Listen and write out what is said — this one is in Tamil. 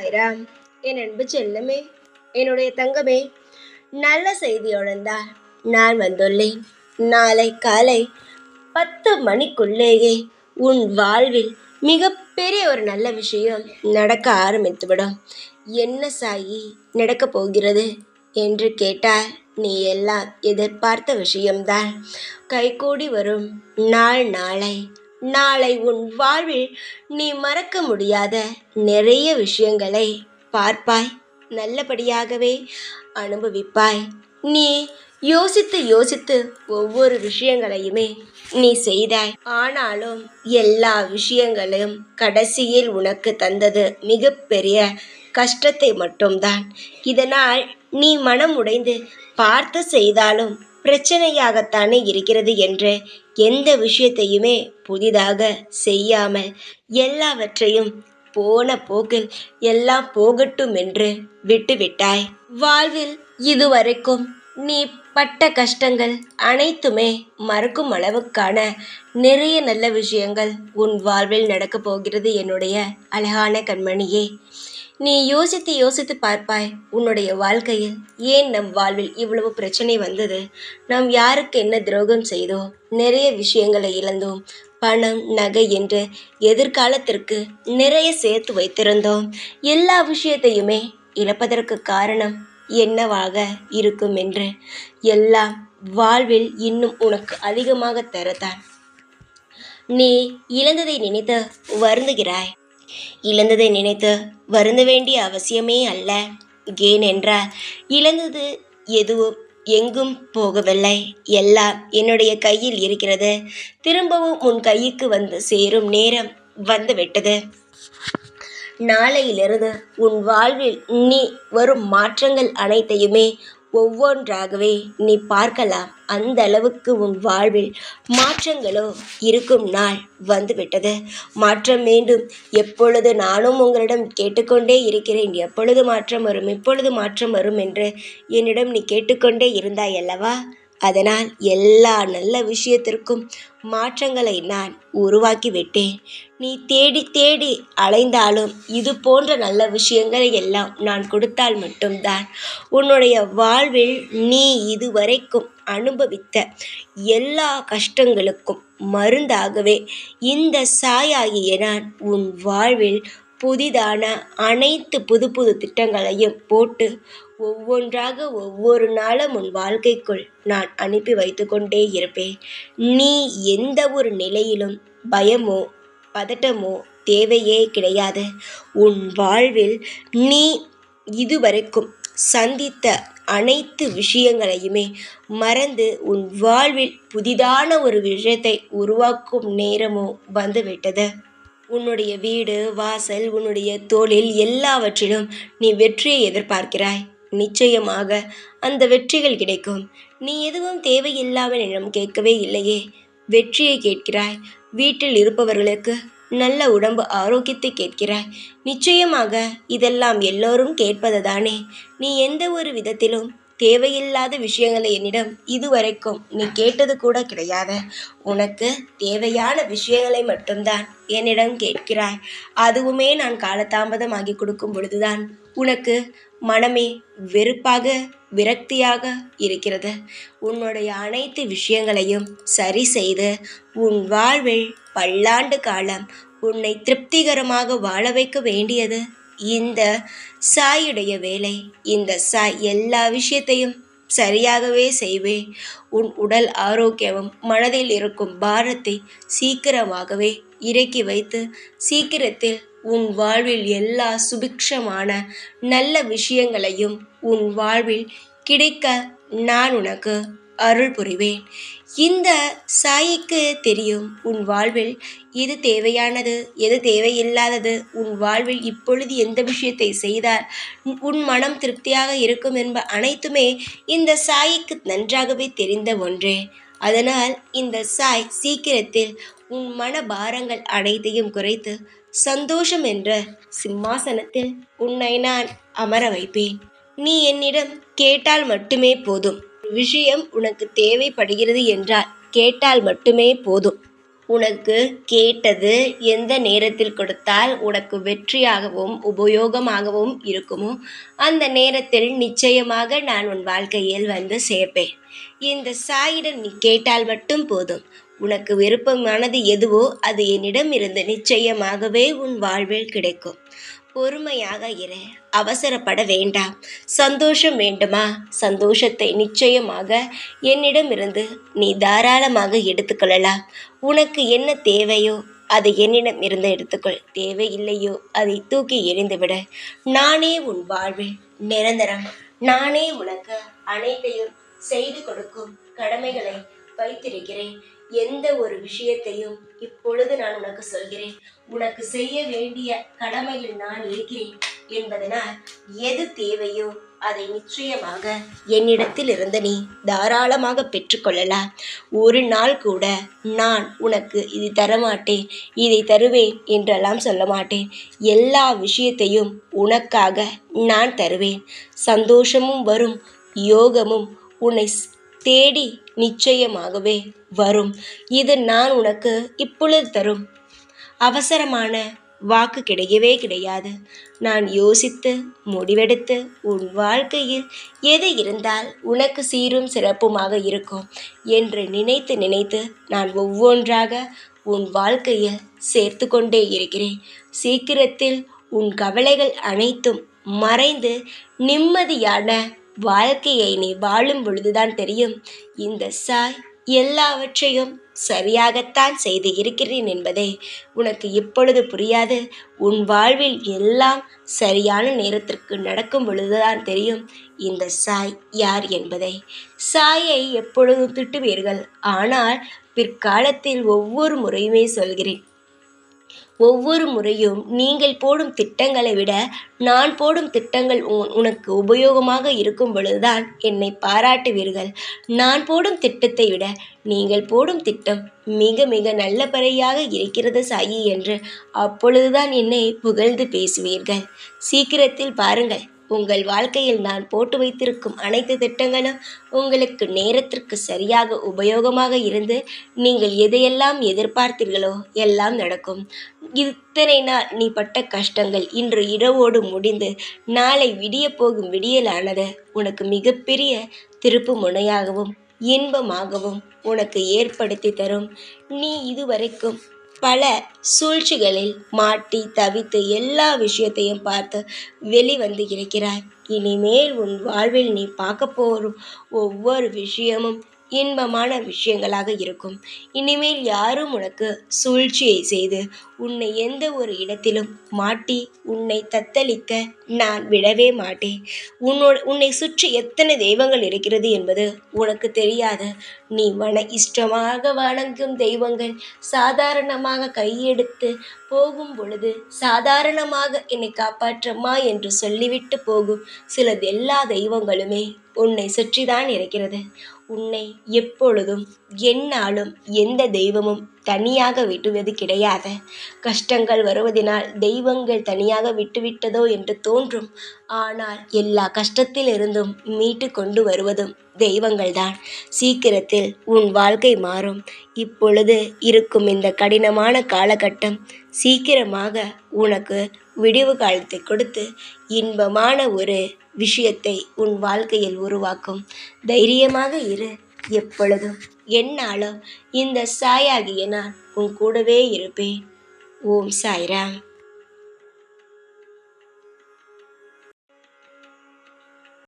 சாய்ராம். என் அன்பு செல்லமே, என்னுடைய தங்கமே, நல்ல செய்தியுடன் தான் நான் வந்துள்ளேன். நாளை காலை 10 மணிக்குள்ளேயே உன் வாழ்வில் மிகப்பெரிய ஒரு நல்ல விஷயம் நடக்க ஆரம்பித்துவிடும். என்ன சாயி நடக்கப் போகிறது என்று கேட்டால், நீ எல்லாம் எதிர்பார்த்த விஷயம்தான் கைகூடி வரும் நாள் நாளை. நாளை உன் வாழ்வில் நீ மறக்க முடியாத நிறைய விஷயங்களை பார்ப்பாய், நல்லபடியாகவே அனுபவிப்பாய். நீ யோசித்து யோசித்து ஒவ்வொரு விஷயங்களையுமே நீ செய்தாய். ஆனாலும் எல்லா விஷயங்களும் கடைசியில் உனக்கு தந்தது மிகப்பெரிய கஷ்டத்தை மட்டும்தான். இதனால் நீ மனம் உடைந்து பார்த்து செய்தாலும் பிரச்சனையாகத்தானே இருக்கிறது என்று எந்த விஷயத்தையுமே புதிதாக செய்யாமல் எல்லாவற்றையும் போன போக்கில் எல்லாம் போகட்டும் என்று விட்டுவிட்டாய். வாழ்வில் இதுவரைக்கும் நீ பட்ட கஷ்டங்கள் அனைத்துமே மறக்கும் அளவுக்கான நிறைய நல்ல விஷயங்கள் உன் வாழ்வில் நடக்கப் போகிறது என்னுடைய அழகான கண்மணியே. நீ யோசித்து யோசித்து பார்ப்பாய், உன்னுடைய வாழ்க்கையில் ஏன் நம் வாழ்வில் இவ்வளவு பிரச்சனை வந்தது, நாம் யாருக்கு என்ன துரோகம் செய்தோம், நிறைய விஷயங்களை இழந்தோம், பணம் நகை என்று எதிர்காலத்திற்கு நிறைய சேர்த்து வைத்திருந்தோம். எல்லா விஷயத்தையுமே இழப்பதற்கு காரணம் என்னவாக இருக்கும் என்று எல்லாம் வாழ்வில் இன்னும் உனக்கு அதிகமாக தரத்தான் நீ இழந்ததை நினைத்து வருந்துகிறாய். இழந்ததை நினைத்து வருந்த வேண்டிய அவசியமே அல்ல. ஏனென்றால் இழந்தது எதுவும் எங்கும் போகவில்லை, எல்லாம் என்னுடைய கையில் இருக்கிறது. திரும்பவும் உன் கைக்கு வந்து சேரும் நேரம் வந்துவிட்டது. நாளையிலிருந்து உன் வாழ்வில் நீ வரும் மாற்றங்கள் அனைத்தையுமே ஒவ்வொன்றாகவே நீ பார்க்கலாம். அந்த அளவுக்கு உன் வாழ்வில் மாற்றங்களோ இருக்கும் நாள் வந்துவிட்டது. மாற்றம் வேண்டும். எப்பொழுது நானும் உங்களிடம் கேட்டுக்கொண்டே இருக்கிறேன், எப்பொழுது மாற்றம் வரும், எப்பொழுது மாற்றம் வரும் என்று என்னிடம் நீ கேட்டுக்கொண்டே இருந்தாய் அல்லவா? அதனால் எல்லா நல்ல விஷயத்திற்கும் மாற்றங்களை நான் உருவாக்கி விட்டேன். நீ தேடி தேடி அலைந்தாலும் இது போன்ற நல்ல விஷயங்களை எல்லாம் நான் கொடுத்தால் மட்டும்தான் உன்னுடைய வாழ்வில் நீ இதுவரைக்கும் அனுபவித்த எல்லா கஷ்டங்களுக்கும் மருந்தாகவே இந்த சாயாகிய நான் உன் வாழ்வில் புதிதான அனைத்து புது புது திட்டங்களையும் போட்டு ஒவ்வொன்றாக ஒவ்வொரு நாளும் உன் வாழ்க்கைக்குள் நான் அனுப்பி வைத்து கொண்டே இருப்பேன். நீ எந்த ஒரு நிலையிலும் பயமோ பதட்டமோ தேவையே கிடையாது. உன் வாழ்வில் நீ இதுவரைக்கும் சந்தித்த அனைத்து விஷயங்களையுமே மறந்து உன் வாழ்வில் புதிதான ஒரு விஷயத்தை உருவாக்கும் நேரமோ வந்துவிட்டது. உன்னுடைய வீடு வாசல், உன்னுடைய தொழில் எல்லாவற்றிலும் நீ வெற்றியை எதிர்பார்க்கிறாய். நிச்சயமாக அந்த வெற்றிகள் கிடைக்கும். நீ எதுவும் தேவையில்லாமல் என்னிடம் கேட்கவே இல்லையே, வெற்றியை கேட்கிறாய். வீட்டில் இருப்பவர்களுக்கு நல்ல உடம்பு ஆரோக்கியத்தை கேட்கிறாய். நிச்சயமாக இதெல்லாம் எல்லோரும் கேட்பது தானே. நீ எந்த ஒரு விதத்திலும் தேவையில்லாத விஷயங்களை என்னிடம் இதுவரைக்கும் நீ கேட்டது கூட கிடையாது. உனக்கு தேவையான விஷயங்களை மட்டும்தான் என்னிடம் கேட்கிறாய். அதுவுமே நான் காலதாமதமாகி கொடுக்கும் பொழுதுதான் உனக்கு மனமே வெறுப்பாக விரக்தியாக இருக்கிறது. உன்னுடைய அனைத்து விஷயங்களையும் சரி செய்து உன் வாழ்வில் பல்லாண்டு காலம் உன்னை திருப்திகரமாக வாழ வைக்க வேண்டியது இந்த சாயுடைய வேலை. இந்த சாய் எல்லா விஷயத்தையும் சரியாகவே செய்வேன். உன் உடல் ஆரோக்கியமும் மனதில் இருக்கும் பாரத்தை சீக்கிரமாகவே இறக்கி வைத்து சீக்கிரத்தில் உன் வாழ்வில் எல்லா சுபிக்ஷமான நல்ல விஷயங்களையும் உன் வாழ்வில் கிடைக்க நான் உனக்கு அருள் புரிவேன். இந்த சாயிக்கு தெரியும் உன் வாழ்வில் எது தேவையானது எது தேவையில்லாதது. உன் வாழ்வில் இப்பொழுது எந்த விஷயத்தை செய்தால் உன் மனம் திருப்தியாக இருக்கும் என்ப அனைத்துமே இந்த சாயிக்கு நன்றாகவே தெரிந்த ஒன்றே. அதனால் இந்த சாய் சீக்கிரத்தில் உன் மன பாரங்கள் அனைத்தையும் குறைத்து சந்தோஷம் என்ற சிம்மாசனத்தில் உன்னை நான் அமர வைப்பேன். நீ என்னிடம் கேட்டால் மட்டுமே போதும். விஷயம் உனக்கு தேவைப்படுகிறது என்றால் கேட்டால் மட்டுமே போதும். உனக்கு கேட்டது எந்த நேரத்தில் கொடுத்தால் உனக்கு வெற்றியாகவும் உபயோகமாகவும் இருக்குமோ அந்த நேரத்தில் நிச்சயமாக நான் உன் வாழ்க்கையில் வந்து சேர்ப்பேன். இந்த சாயிடம் நீ கேட்டால் மட்டும் போதும். உனக்கு விருப்பமானது எதுவோ அது என்னிடமிருந்து நிச்சயமாகவே உன் வாழ்வில் கிடைக்கும். பொறுமையாக இரு, அவசரப்பட வேண்டாம். சந்தோஷம் வேண்டுமா? சந்தோஷத்தை நிச்சயமாக என்னிடமிருந்து நீ தாராளமாக எடுத்துக்கொள்ளலாம். உனக்கு என்ன தேவையோ அதை என்னிடம் இருந்து எடுத்துக்கொள். தேவையில்லையோ அதை தூக்கி எறிந்துவிட. நானே உன் வாழ்வில் நிரந்தரம். நானே உனக்கு அனைத்தையும் செய்து கொடுக்கும் கடமைகளை வைத்திருக்கிறேன். எந்த ஒரு விஷயத்தையும் இப்பொழுது நான் உனக்கு சொல்கிறேன். உனக்கு செய்ய வேண்டிய கடமையில் நான் இருக்கிறேன் என்பதனால் எது தேவையோ அதை நிச்சயமாக என்னிடத்தில் இருந்து நீ தாராளமாக பெற்றுக்கொள்ளலாம். ஒரு நாள் கூட நான் உனக்கு இது தரமாட்டேன், இதை தருவேன் என்றெல்லாம் சொல்ல மாட்டேன். எல்லா விஷயத்தையும் உனக்காக நான் தருவேன். சந்தோஷமும் வரும், யோகமும் உன்னை தேடி நிச்சயமாகவே வரும். இது நான் உனக்கு இப்பொழுது தரும் அவசரமான வாக்கு கிடையவே கிடையாது. நான் யோசித்து முடிவெடுத்து உன் வாழ்க்கையில் எது இருந்தால் உனக்கு சீரும் சிறப்புமாக இருக்கும் என்று நினைத்து நினைத்து நான் ஒவ்வொன்றாக உன் வாழ்க்கையில் சேர்த்து கொண்டே இருக்கிறேன். சீக்கிரத்தில் உன் கவலைகள் அனைத்தும் மறைந்து நிம்மதியான வாழ்க்கையை நீ வாழும் பொழுதுதான் தெரியும், இந்த சாய் எல்லாவற்றையும் சரியாகத்தான் செய்து இருக்கிறேன் என்பதை உனக்கு இப்பொழுது புரியாது. உன் வாழ்வில் எல்லாம் சரியான நேரத்திற்கு நடக்கும் பொழுதுதான் தெரியும் இந்த சாய் யார் என்பதை. சாயை எப்பொழுதும் திட்டுவீர்கள், ஆனால் பிற்காலத்தில் ஒவ்வொரு முறையுமே சொல்கிறேன், ஒவ்வொரு முறையும் நீங்கள் போடும் திட்டங்களை விட நான் போடும் திட்டங்கள் உனக்கு உபயோகமாக இருக்கும் பொழுதுதான் என்னை பாராட்டுவீர்கள். நான் போடும் திட்டத்தை விட நீங்கள் போடும் திட்டம் மிக மிக நல்லபடியாக இருக்கிறது சாயி என்று அப்பொழுதுதான் என்னை புகழ்ந்து பேசுவீர்கள். சீக்கிரத்தில் பாருங்கள், உங்கள் வாழ்க்கையில் நான் போட்டு வைத்திருக்கும் அனைத்து திட்டங்களும் உங்களுக்கு நேரத்திற்கு சரியாக உபயோகமாக இருந்து நீங்கள் எதையெல்லாம் எதிர்பார்த்தீர்களோ எல்லாம் நடக்கும். இத்தனை நாள் நீ பட்ட கஷ்டங்கள் இன்று இரவோடு முடிந்து நாளை விடிய போகும் விடியலானது உனக்கு மிகப்பெரிய திருப்பு முனையாகவும் இன்பமாகவும் உனக்கு ஏற்படுத்தி தரும். நீ இதுவரைக்கும் பல சூழ்ச்சிகளில் மாட்டி தவித்து எல்லா விஷயத்தையும் பார்த்து வெளிவந்து இருக்கிறாய். இனிமேல் உன் வாழ்வில் நீ பார்க்க போகும் ஒவ்வொரு விஷயமும் இன்பமான விஷயங்களாக இருக்கும். இனிமேல் யாரும் உனக்கு சூழ்ச்சியை செய்து உன்னை எந்த ஒரு இடத்திலும் மாட்டி உன்னை தத்தளிக்க நான் விடவே மாட்டேன். உன்னை சுற்றி எத்தனை தெய்வங்கள் இருக்கிறது என்பது உனக்கு தெரியாது. நீ இஷ்டமாக வணங்கும் தெய்வங்கள் சாதாரணமாக கையெடுத்து போகும் பொழுது சாதாரணமாக என்னை காப்பாற்றம்மா என்று சொல்லிவிட்டு போகும் சில எல்லா தெய்வங்களுமே உன்னை சுற்றிதான் இருக்கிறது. உன்னை எப்பொழுதும் எந்நாளும் எந்த தெய்வமும் தனியாக விட்டுவது கிடையாது. கஷ்டங்கள் வருவதினால் தெய்வங்கள் தனியாக விட்டுவிட்டதோ என்று தோன்றும். ஆனால் எல்லா கஷ்டத்திலிருந்தும் மீட்டு கொண்டு வருவதும் தெய்வங்கள்தான். சீக்கிரத்தில் உன் வாழ்க்கை மாறும். இப்பொழுது இருக்கும் இந்த கடினமான காலகட்டம் சீக்கிரமாக உனக்கு விடிவு காலத்தை கொடுத்து இன்பமான ஒரு விஷயத்தை உன் வாழ்க்கையில் உருவாக்கும். தைரியமாக இரு. எப்பொழுதும் எந்நாளும் இந்த சாயாகிய நான் உன் கூடவே இருப்பேன். ஓம் சாய்ராம்.